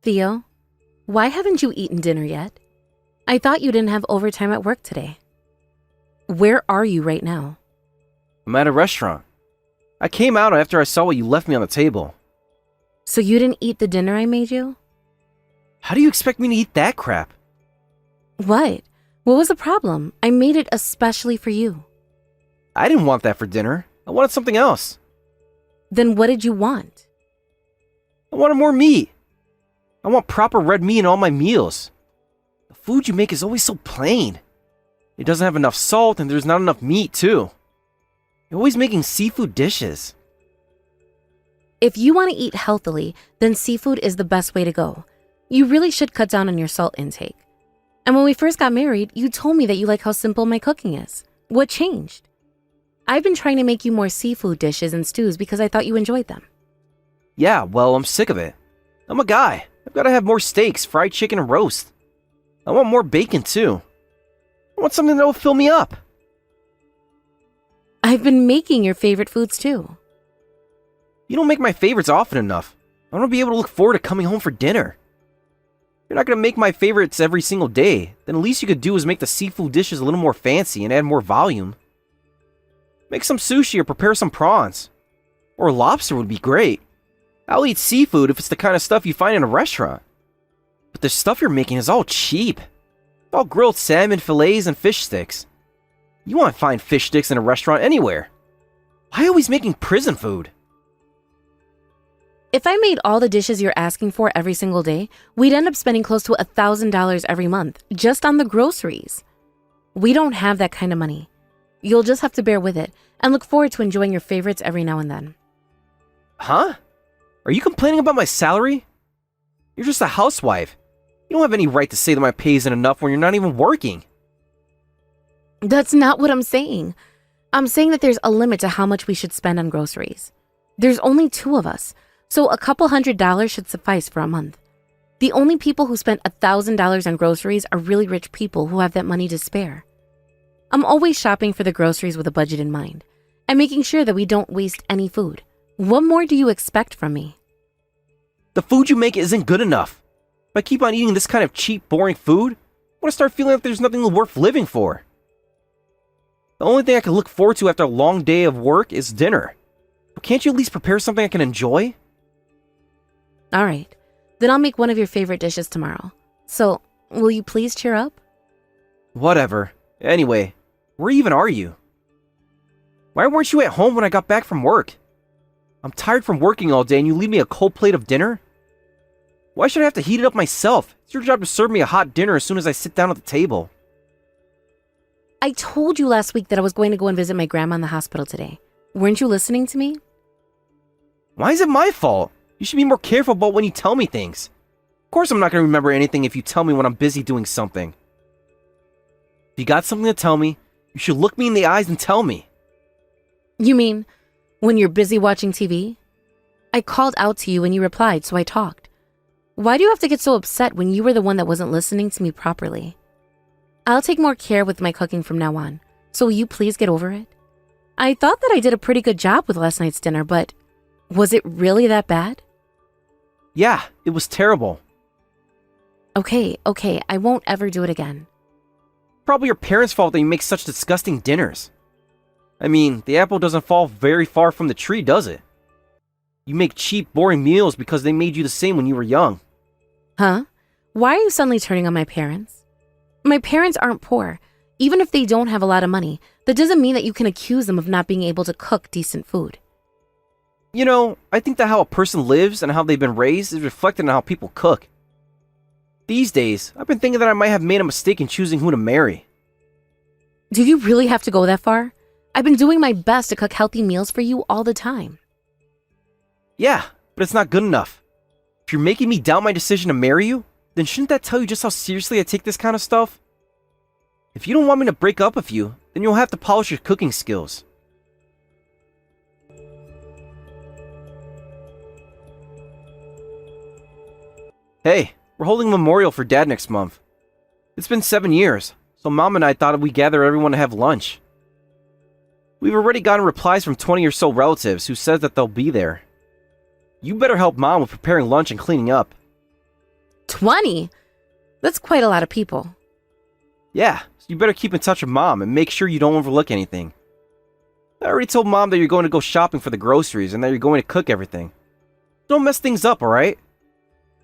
Theo, why haven't you eaten dinner yet? I thought you didn't have overtime at work today. Where are you right now? I'm at a restaurant. I came out after I saw what you left me on the table. So you didn't eat the dinner I made you? How do you expect me to eat that crap? What? What was the problem? I made it especially for you. I didn't want that for dinner. I wanted something else. Then what did you want? I wanted more meat. I want proper red meat in all my meals. The food you make is always so plain. It doesn't have enough salt and there's not enough meat too. You're always making seafood dishes. If you want to eat healthily, then seafood is the best way to go. You really should cut down on your salt intake. And when we first got married, you told me that you like how simple my cooking is. What changed? I've been trying to make you more seafood dishes and stews because I thought you enjoyed them. Yeah, well, I'm sick of it. I'm a guy. I've got to have more steaks, fried chicken, and roast. I want more bacon too. I want something that will fill me up. I've been making your favorite foods too. You don't make my favorites often enough. I want to be able to look forward to coming home for dinner. You're not going to make my favorites every single day. Then the least you could do is make the seafood dishes a little more fancy and add more volume. Make some sushi or prepare some prawns. Or lobster would be great. I'll eat seafood if it's the kind of stuff you find in a restaurant. But the stuff you're making is all cheap. It's all grilled salmon fillets and fish sticks. You won't find fish sticks in a restaurant anywhere. Why always making prison food? If I made all the dishes you're asking for every single day, we'd end up spending close to $1,000 every month just on the groceries. We don't have that kind of money. You'll just have to bear with it and look forward to enjoying your favorites every now and then. Huh? Are you complaining about my salary? You're just a housewife. You don't have any right to say that my pay isn't enough when you're not even working. That's not what I'm saying. I'm saying that there's a limit to how much we should spend on groceries. There's only 2 of us. So a couple $100 should suffice for a month. The only people who spend $1,000 on groceries are really rich people who have that money to spare. I'm always shopping for the groceries with a budget in mind and making sure that we don't waste any food. What more do you expect from me? The food you make isn't good enough. If I keep on eating this kind of cheap, boring food, I'm going to start feeling like there's nothing worth living for. The only thing I can look forward to after a long day of work is dinner. But can't you at least prepare something I can enjoy? All right, then I'll make one of your favorite dishes tomorrow. So, will you please cheer up? Whatever. Anyway, where even are you? Why weren't you at home when I got back from work? I'm tired from working all day and you leave me a cold plate of dinner? Why should I have to heat it up myself? It's your job to serve me a hot dinner as soon as I sit down at the table. I told you last week that I was going to go and visit my grandma in the hospital today. Weren't you listening to me? Why is it my fault? You should be more careful about when you tell me things. Of course I'm not going to remember anything if you tell me when I'm busy doing something. If you got something to tell me, you should look me in the eyes and tell me. You mean when you're busy watching TV? I called out to you and you replied, so I talked. Why do you have to get so upset when you were the one that wasn't listening to me properly? I'll take more care with my cooking from now on, so will you please get over it? I thought that I did a pretty good job with last night's dinner, but was it really that bad? Yeah, it was terrible. Okay, I won't ever do it again. Probably your parents' fault that you make such disgusting dinners. I mean, the apple doesn't fall very far from the tree, does it? You make cheap, boring meals because they made you the same when you were young. Huh? Why are you suddenly turning on my parents? My parents aren't poor. Even if they don't have a lot of money, that doesn't mean that you can accuse them of not being able to cook decent food. You know, I think that how a person lives and how they've been raised is reflected in how people cook. These days, I've been thinking that I might have made a mistake in choosing who to marry. Do you really have to go that far? I've been doing my best to cook healthy meals for you all the time. Yeah, but it's not good enough. If you're making me doubt my decision to marry you, then shouldn't that tell you just how seriously I take this kind of stuff? If you don't want me to break up with you, then you'll have to polish your cooking skills. Hey, we're holding a memorial for Dad next month. It's been 7 years, so Mom and I thought we'd gather everyone to have lunch. We've already gotten replies from 20 or so relatives who said that they'll be there. You better help Mom with preparing lunch and cleaning up. 20? That's quite a lot of people. Yeah, so you better keep in touch with Mom and make sure you don't overlook anything. I already told Mom that you're going to go shopping for the groceries and that you're going to cook everything. Don't mess things up, alright?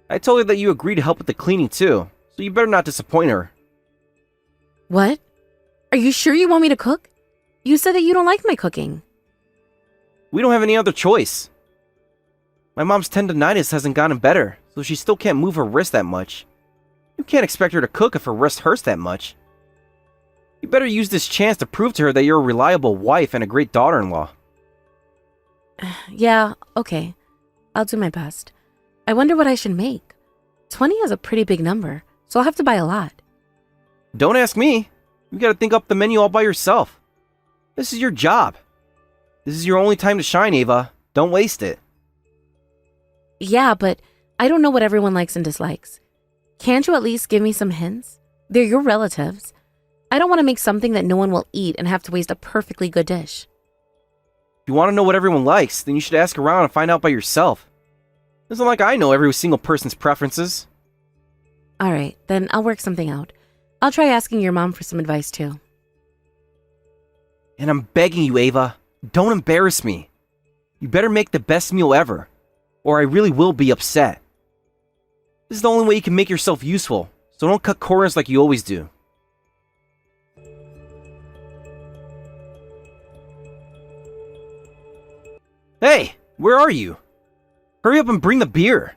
I told her that you agreed to help with the cleaning too, so you better not disappoint her. What? Are you sure you want me to cook? You said that you don't like my cooking. We don't have any other choice. My mom's tendonitis hasn't gotten better, so she still can't move her wrist that much. You can't expect her to cook if her wrist hurts that much. You better use this chance to prove to her that you're a reliable wife and a great daughter-in-law. Yeah, okay. I'll do my best. I wonder what I should make. 20 is a pretty big number, so I'll have to buy a lot. Don't ask me. You gotta think up the menu all by yourself. This is your job. This is your only time to shine, Ava. Don't waste it. Yeah, but I don't know what everyone likes and dislikes. Can't you at least give me some hints? They're your relatives. I don't want to make something that no one will eat and have to waste a perfectly good dish. If you want to know what everyone likes, then you should ask around and find out by yourself. It's not like I know every single person's preferences. Alright, then I'll work something out. I'll try asking your mom for some advice too. And I'm begging you, Ava, don't embarrass me. You better make the best meal ever, or I really will be upset. This is the only way you can make yourself useful, so don't cut corners like you always do. Hey, where are you? Hurry up and bring the beer.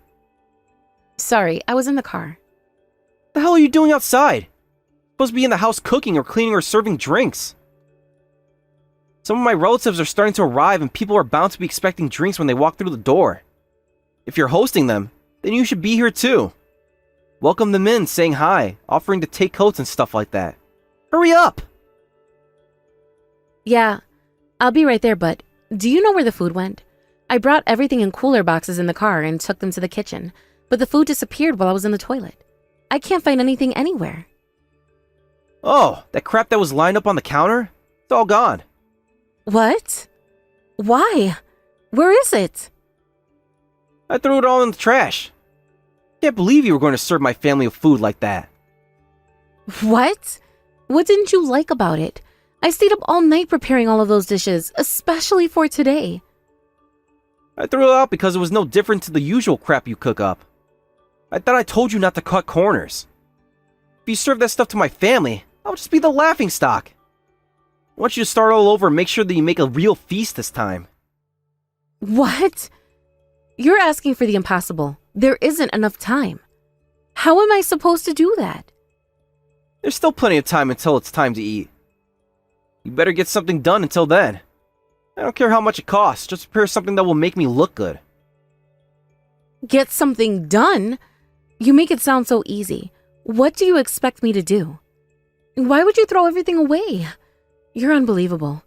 Sorry, I was in the car. What the hell are you doing outside? Supposed to be in the house cooking or cleaning or serving drinks. Some of my relatives are starting to arrive and people are bound to be expecting drinks when they walk through the door. If you're hosting them, then you should be here too. Welcome them in, saying hi, offering to take coats and stuff like that. Hurry up! Yeah, I'll be right there, but do you know where the food went? I brought everything in cooler boxes in the car and took them to the kitchen, but the food disappeared while I was in the toilet. I can't find anything anywhere. Oh, that crap that was lined up on the counter? It's all gone. What? Why? Where is it? I threw it all in the trash. Can't believe you were going to serve my family with food like that. What? What didn't you like about it? I stayed up all night preparing all of those dishes, especially for today. I threw it out because it was no different to the usual crap you cook up. I thought I told you not to cut corners. If you serve that stuff to my family, I'll just be the laughingstock. I want you to start all over and make sure that you make a real feast this time. What? You're asking for the impossible. There isn't enough time. How am I supposed to do that? There's still plenty of time until it's time to eat. You better get something done until then. I don't care how much it costs, just prepare something that will make me look good. Get something done? You make it sound so easy. What do you expect me to do? Why would you throw everything away? You're unbelievable.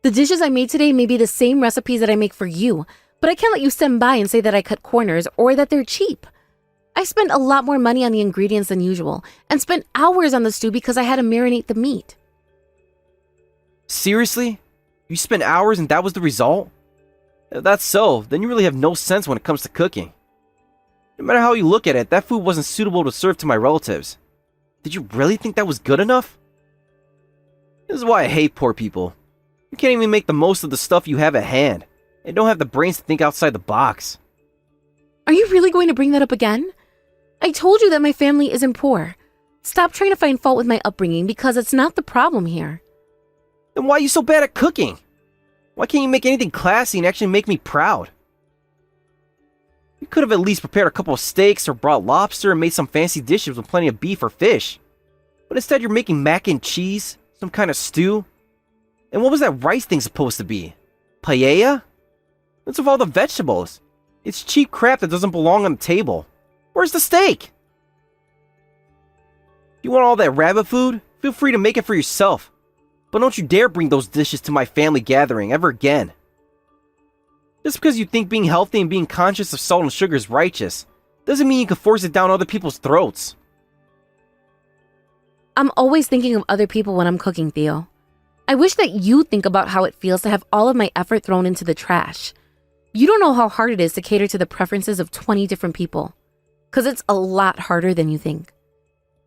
The dishes I made today may be the same recipes that I make for you, but I can't let you stand by and say that I cut corners or that they're cheap. I spent a lot more money on the ingredients than usual and spent hours on the stew because I had to marinate the meat. Seriously? You spent hours and that was the result? If that's so, then you really have no sense when it comes to cooking. No matter how you look at it, that food wasn't suitable to serve to my relatives. Did you really think that was good enough? This is why I hate poor people. You can't even make the most of the stuff you have at hand, and don't have the brains to think outside the box. Are you really going to bring that up again? I told you that my family isn't poor. Stop trying to find fault with my upbringing because it's not the problem here. Then why are you so bad at cooking? Why can't you make anything classy and actually make me proud? You could have at least prepared a couple of steaks or brought lobster and made some fancy dishes with plenty of beef or fish. But instead you're making mac and cheese, some kind of stew. And what was that rice thing supposed to be? Paella? What's with all the vegetables? It's cheap crap that doesn't belong on the table. Where's the steak? You want all that rabbit food? Feel free to make it for yourself. But don't you dare bring those dishes to my family gathering ever again. Just because you think being healthy and being conscious of salt and sugar is righteous, doesn't mean you can force it down other people's throats. I'm always thinking of other people when I'm cooking, Theo. I wish that you think about how it feels to have all of my effort thrown into the trash. You don't know how hard it is to cater to the preferences of 20 different people. because it's a lot harder than you think.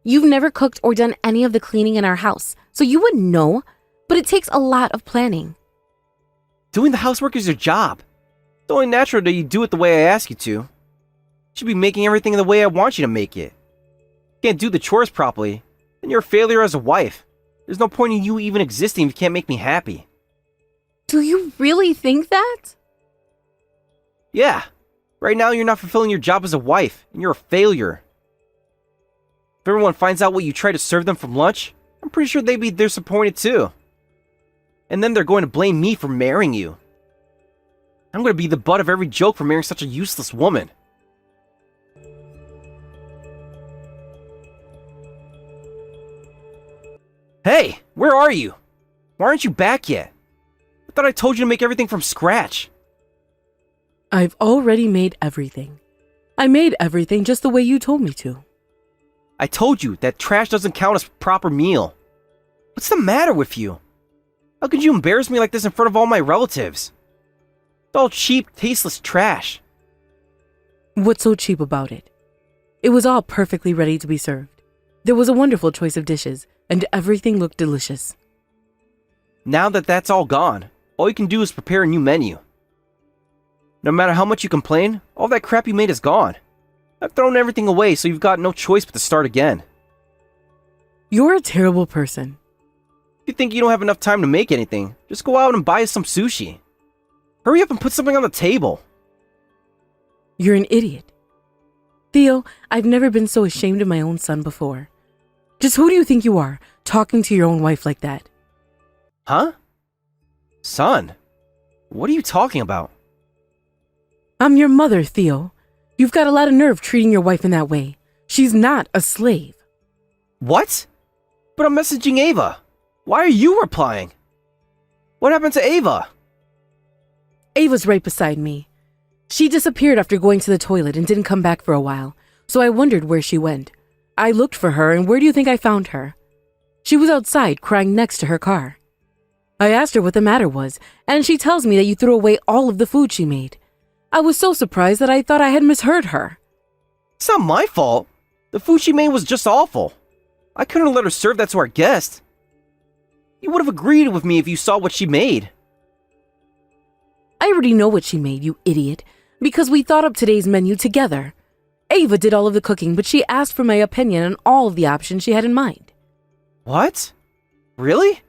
You've never cooked or done any of the cleaning in our house, so you wouldn't know, but it takes a lot of planning. Doing the housework is your job. It's only natural that you do it the way I ask you to. You should be making everything the way I want you to make it. You can't do the chores properly, then you're a failure as a wife. There's no point in you even existing if you can't make me happy. Do you really think that? Yeah. Right now you're not fulfilling your job as a wife, and you're a failure. If everyone finds out what you try to serve them from lunch, I'm pretty sure they'd be disappointed too. And then they're going to blame me for marrying you. I'm going to be the butt of every joke for marrying such a useless woman. Hey, where are you? Why aren't you back yet? I thought I told you to make everything from scratch. I've already made everything. I made everything just the way you told me to. I told you that trash doesn't count as a proper meal. What's the matter with you? How could you embarrass me like this in front of all my relatives? It's all cheap, tasteless trash. What's so cheap about it? It was all perfectly ready to be served. There was a wonderful choice of dishes, and everything looked delicious. Now that that's all gone, all you can do is prepare a new menu. No matter how much you complain, all that crap you made is gone. I've thrown everything away, so you've got no choice but to start again. You're a terrible person. If you think you don't have enough time to make anything, just go out and buy us some sushi. Hurry up and put something on the table. You're an idiot. Theo, I've never been so ashamed of my own son before. Just who do you think you are, talking to your own wife like that? Huh? Son? What are you talking about? I'm your mother, Theo. You've got a lot of nerve treating your wife in that way. She's not a slave. What? But I'm messaging Ava. Why are you replying? What happened to Ava? Ava's right beside me. She disappeared after going to the toilet and didn't come back for a while, so I wondered where she went. I looked for her, and where do you think I found her? She was outside crying next to her car. I asked her what the matter was, and she tells me that you threw away all of the food she made. I was so surprised that I thought I had misheard her. It's not my fault. The food she made was just awful. I couldn't let her serve that to our guest. You would have agreed with me if you saw what she made. I already know what she made, you idiot, because we thought up today's menu together. Ava did all of the cooking, but she asked for my opinion on all of the options she had in mind. What? Really?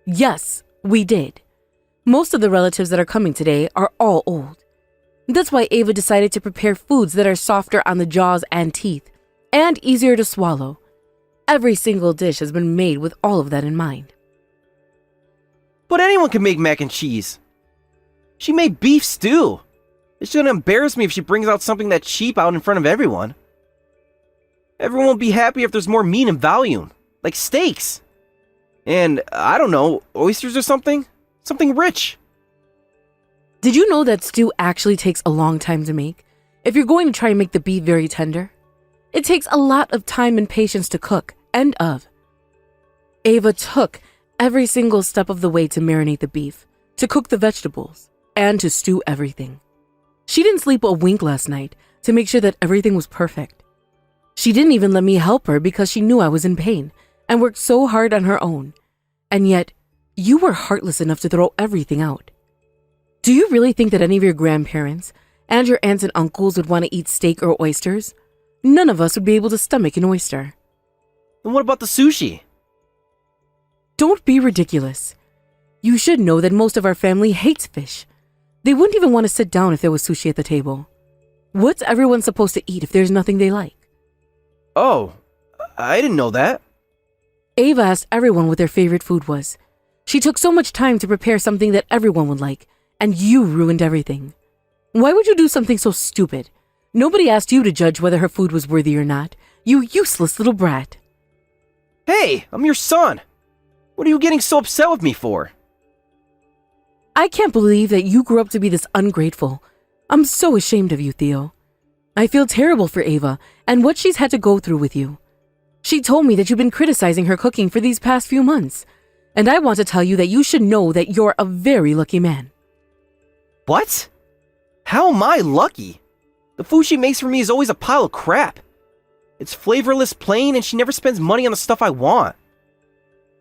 Yes, we did. Most of the relatives that are coming today are all old. That's why Ava decided to prepare foods that are softer on the jaws and teeth, and easier to swallow. Every single dish has been made with all of that in mind. But anyone can make mac and cheese. She made beef stew. It shouldn't embarrass me if she brings out something that cheap out in front of everyone. Everyone will be happy if there's more meat and volume, like steaks. And, I don't know, oysters or something? Something rich. Did you know that stew actually takes a long time to make? If you're going to try and make the beef very tender, it takes a lot of time and patience to cook, and of. Ava took every single step of the way to marinate the beef, to cook the vegetables, and to stew everything. She didn't sleep a wink last night to make sure that everything was perfect. She didn't even let me help her because she knew I was in pain and worked so hard on her own. And yet, you were heartless enough to throw everything out. Do you really think that any of your grandparents and your aunts and uncles would want to eat steak or oysters? None of us would be able to stomach an oyster. And what about the sushi? Don't be ridiculous. You should know that most of our family hates fish. They wouldn't even want to sit down if there was sushi at the table. What's everyone supposed to eat if there's nothing they like? Oh, I didn't know that. Ava asked everyone what their favorite food was. She took so much time to prepare something that everyone would like, and you ruined everything. Why would you do something so stupid? Nobody asked you to judge whether her food was worthy or not. You useless little brat. Hey, I'm your son. What are you getting so upset with me for? I can't believe that you grew up to be this ungrateful. I'm so ashamed of you, Theo. I feel terrible for Ava and what she's had to go through with you. She told me that you've been criticizing her cooking for these past few months, and I want to tell you that you should know that you're a very lucky man. What? How am I lucky? The food she makes for me is always a pile of crap. It's flavorless, plain, and she never spends money on the stuff I want.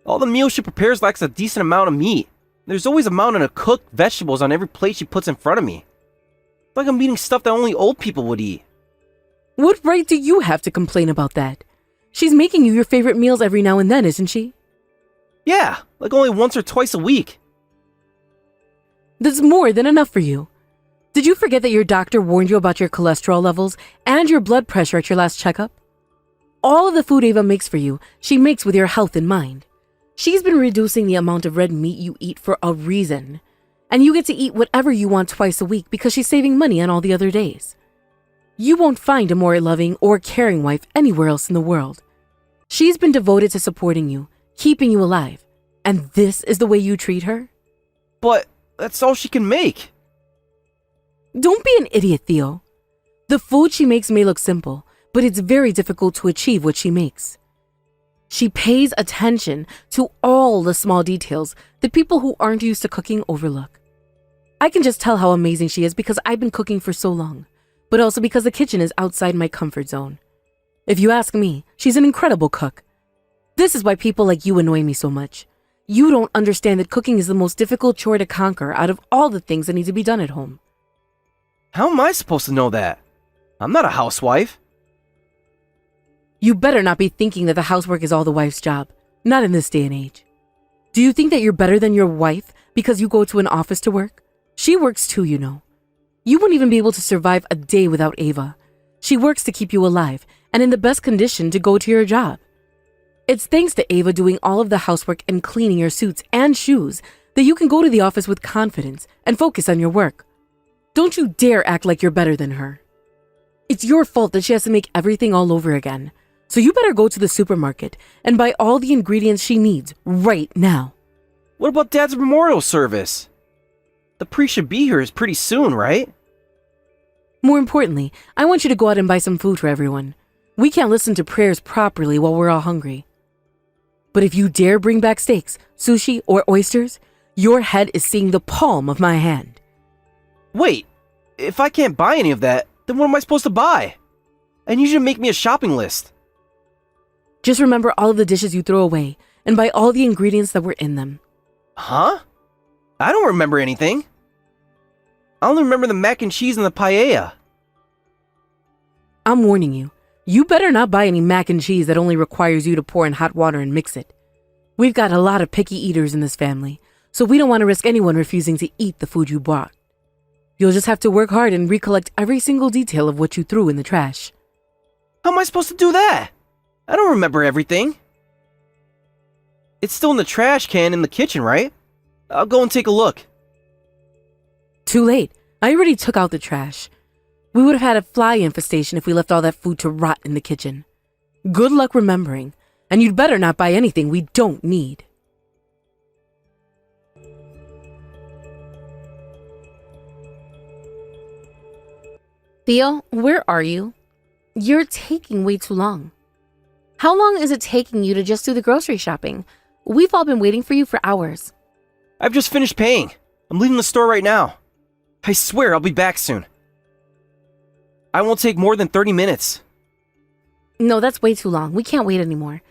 All the meals she prepares lacks a decent amount of meat. There's always a mountain of cooked vegetables on every plate she puts in front of me. It's like I'm eating stuff that only old people would eat. What right do you have to complain about that? She's making you your favorite meals every now and then, isn't she? Yeah, like only once or twice a week. That's more than enough for you. Did you forget that your doctor warned you about your cholesterol levels and your blood pressure at your last checkup? All of the food Ava makes for you, she makes with your health in mind. She's been reducing the amount of red meat you eat for a reason. And you get to eat whatever you want twice a week because she's saving money on all the other days. You won't find a more loving or caring wife anywhere else in the world. She's been devoted to supporting you, keeping you alive. And this is the way you treat her? But that's all she can make. Don't be an idiot, Theo. The food she makes may look simple, but it's very difficult to achieve what she makes. She pays attention to all the small details that people who aren't used to cooking overlook. I can just tell how amazing she is because I've been cooking for so long, but also because the kitchen is outside my comfort zone. If you ask me, she's an incredible cook. This is why people like you annoy me so much. You don't understand that cooking is the most difficult chore to conquer out of all the things that need to be done at home. How am I supposed to know that? I'm not a housewife. You better not be thinking that the housework is all the wife's job. Not in this day and age. Do you think that you're better than your wife because you go to an office to work? She works too, you know. You wouldn't even be able to survive a day without Ava. She works to keep you alive and in the best condition to go to your job. It's thanks to Ava doing all of the housework and cleaning your suits and shoes that you can go to the office with confidence and focus on your work. Don't you dare act like you're better than her. It's your fault that she has to make everything all over again. So you better go to the supermarket and buy all the ingredients she needs right now. What about Dad's memorial service? The priest should be here pretty soon, right? More importantly, I want you to go out and buy some food for everyone. We can't listen to prayers properly while we're all hungry. But if you dare bring back steaks, sushi, or oysters, your head is seeing the palm of my hand. Wait, if I can't buy any of that, then what am I supposed to buy? I need you to make me a shopping list. Just remember all of the dishes you throw away and buy all the ingredients that were in them. Huh? I don't remember anything. I only remember the mac and cheese and the paella. I'm warning you. You better not buy any mac and cheese that only requires you to pour in hot water and mix it. We've got a lot of picky eaters in this family, so we don't want to risk anyone refusing to eat the food you bought. You'll just have to work hard and recollect every single detail of what you threw in the trash. How am I supposed to do that? I don't remember everything. It's still in the trash can in the kitchen, right? I'll go and take a look. Too late. I already took out the trash. We would have had a fly infestation if we left all that food to rot in the kitchen. Good luck remembering, and you'd better not buy anything we don't need. Theo, where are you? You're taking way too long. How long is it taking you to just do the grocery shopping? We've all been waiting for you for hours. I've just finished paying. I'm leaving the store right now. I swear I'll be back soon. I won't take more than 30 minutes. No, that's way too long. We can't wait anymore.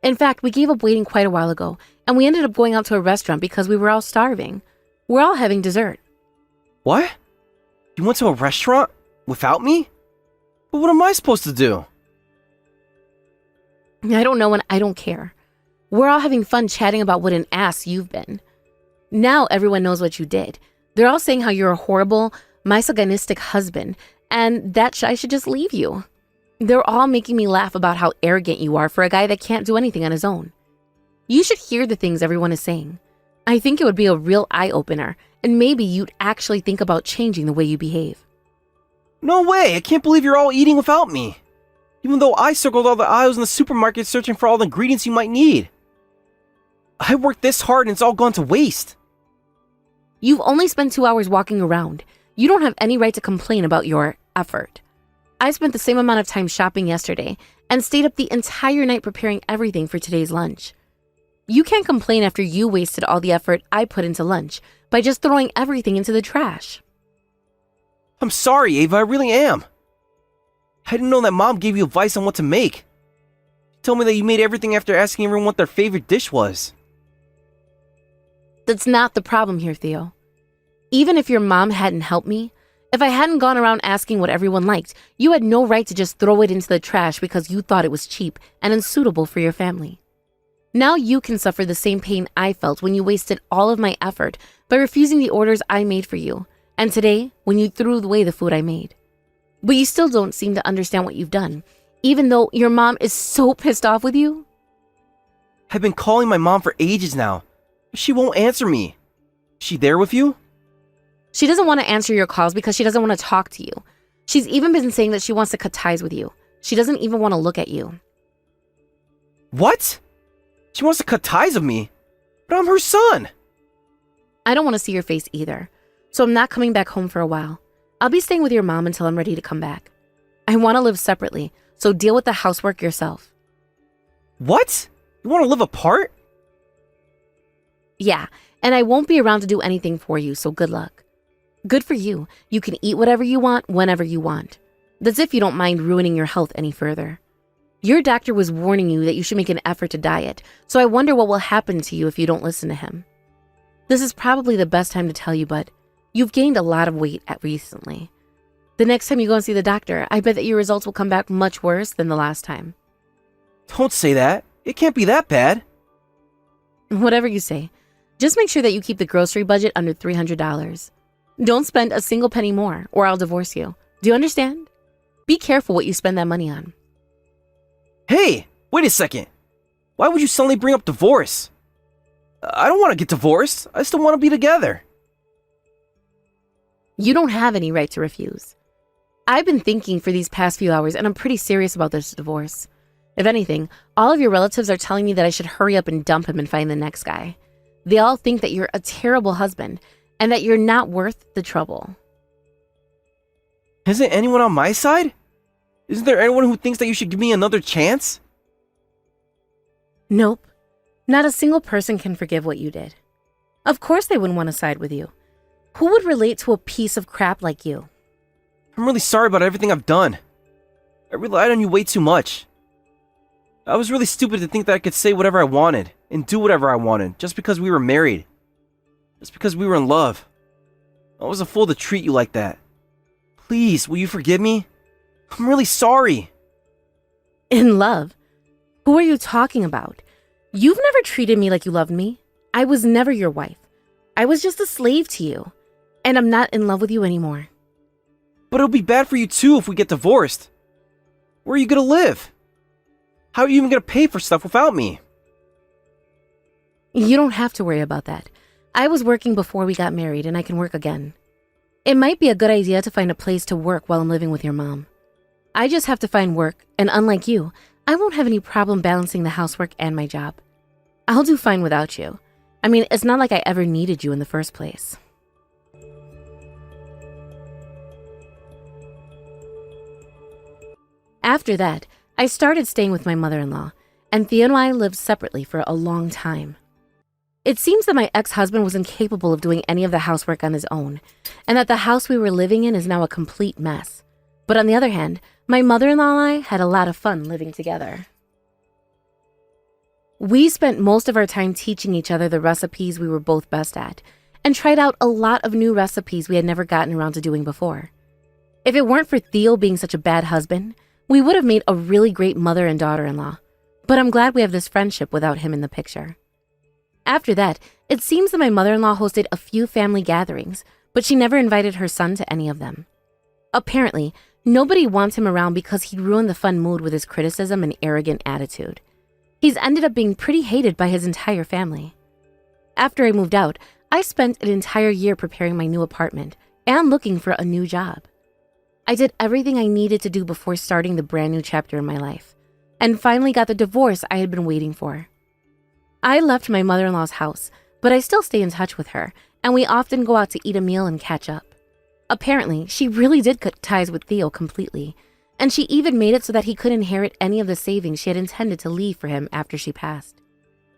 In fact, we gave up waiting quite a while ago, and we ended up going out to a restaurant because we were all starving. We're all having dessert. What? You went to a restaurant? Without me? But what am I supposed to do? I don't know and I don't care. We're all having fun chatting about what an ass you've been. Now everyone knows what you did. They're all saying how you're a horrible, misogynistic husband, and that I should just leave you. They're all making me laugh about how arrogant you are for a guy that can't do anything on his own. You should hear the things everyone is saying. I think it would be a real eye-opener, and maybe you'd actually think about changing the way you behave. No way! I can't believe you're all eating without me. Even though I circled all the aisles in the supermarket searching for all the ingredients you might need. I worked this hard and it's all gone to waste. You've only spent 2 hours walking around. You don't have any right to complain about your effort. I spent the same amount of time shopping yesterday and stayed up the entire night preparing everything for today's lunch. You can't complain after you wasted all the effort I put into lunch by just throwing everything into the trash. I'm sorry, Ava, I really am. I didn't know that Mom gave you advice on what to make. She told me that you made everything after asking everyone what their favorite dish was. That's not the problem here, Theo. Even if your mom hadn't helped me, if I hadn't gone around asking what everyone liked, you had no right to just throw it into the trash because you thought it was cheap and unsuitable for your family. Now you can suffer the same pain I felt when you wasted all of my effort by refusing the orders I made for you, and today when you threw away the food I made. But you still don't seem to understand what you've done, even though your mom is so pissed off with you. I've been calling my mom for ages now, but she won't answer me. Is she there with you? She doesn't want to answer your calls because she doesn't want to talk to you. She's even been saying that she wants to cut ties with you. She doesn't even want to look at you. What? She wants to cut ties with me? But I'm her son! I don't want to see your face either, so I'm not coming back home for a while. I'll be staying with your mom until I'm ready to come back. I want to live separately, so deal with the housework yourself. What? You want to live apart? Yeah, and I won't be around to do anything for you, so good luck. Good for you. You can eat whatever you want, whenever you want. That's if you don't mind ruining your health any further. Your doctor was warning you that you should make an effort to diet, so I wonder what will happen to you if you don't listen to him. This is probably the best time to tell you, but you've gained a lot of weight recently. The next time you go and see the doctor, I bet that your results will come back much worse than the last time. Don't say that. It can't be that bad. Whatever you say. Just make sure that you keep the grocery budget under $300. Don't spend a single penny more, or I'll divorce you. Do you understand? Be careful what you spend that money on. Hey, wait a second. Why would you suddenly bring up divorce? I don't want to get divorced. I still want to be together. You don't have any right to refuse. I've been thinking for these past few hours, and I'm pretty serious about this divorce. If anything, all of your relatives are telling me that I should hurry up and dump him and find the next guy. They all think that you're a terrible husband and that you're not worth the trouble. Isn't anyone on my side? Isn't there anyone who thinks that you should give me another chance? Nope. Not a single person can forgive what you did. Of course they wouldn't want to side with you. Who would relate to a piece of crap like you? I'm really sorry about everything I've done. I relied on you way too much. I was really stupid to think that I could say whatever I wanted and do whatever I wanted just because we were married. Just because we were in love. I was a fool to treat you like that. Please, will you forgive me? I'm really sorry. In love? Who are you talking about? You've never treated me like you loved me. I was never your wife. I was just a slave to you. And I'm not in love with you anymore. But it'll be bad for you too if we get divorced. Where are you gonna live? How are you even gonna pay for stuff without me? You don't have to worry about that. I was working before we got married and I can work again. It might be a good idea to find a place to work while I'm living with your mom. I just have to find work, and unlike you, I won't have any problem balancing the housework and my job. I'll do fine without you. I mean, it's not like I ever needed you in the first place. After that, I started staying with my mother-in-law, and Theo and I lived separately for a long time. It seems that my ex-husband was incapable of doing any of the housework on his own, and that the house we were living in is now a complete mess. But on the other hand, my mother-in-law and I had a lot of fun living together. We spent most of our time teaching each other the recipes we were both best at, and tried out a lot of new recipes we had never gotten around to doing before. If it weren't for Theo being such a bad husband, we would have made a really great mother and daughter-in-law, but I'm glad we have this friendship without him in the picture. After that, it seems that my mother-in-law hosted a few family gatherings, but she never invited her son to any of them. Apparently, nobody wants him around because he ruined the fun mood with his criticism and arrogant attitude. He's ended up being pretty hated by his entire family. After I moved out, I spent an entire year preparing my new apartment and looking for a new job. I did everything I needed to do before starting the brand new chapter in my life, and finally got the divorce I had been waiting for. I left my mother-in-law's house, but I still stay in touch with her, and we often go out to eat a meal and catch up. Apparently, she really did cut ties with Theo completely, and she even made it so that he could inherit any of the savings she had intended to leave for him after she passed.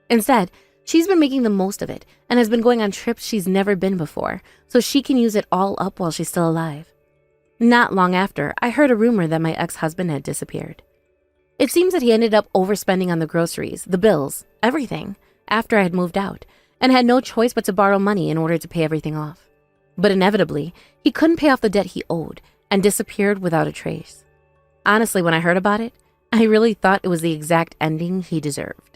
Instead, she's been making the most of it and has been going on trips she's never been before, so she can use it all up while she's still alive. Not long after, I heard a rumor that my ex-husband had disappeared. It seems that he ended up overspending on the groceries, the bills, everything, after I had moved out, and had no choice but to borrow money in order to pay everything off. But inevitably, he couldn't pay off the debt he owed and disappeared without a trace. Honestly, when I heard about it, I really thought it was the exact ending he deserved.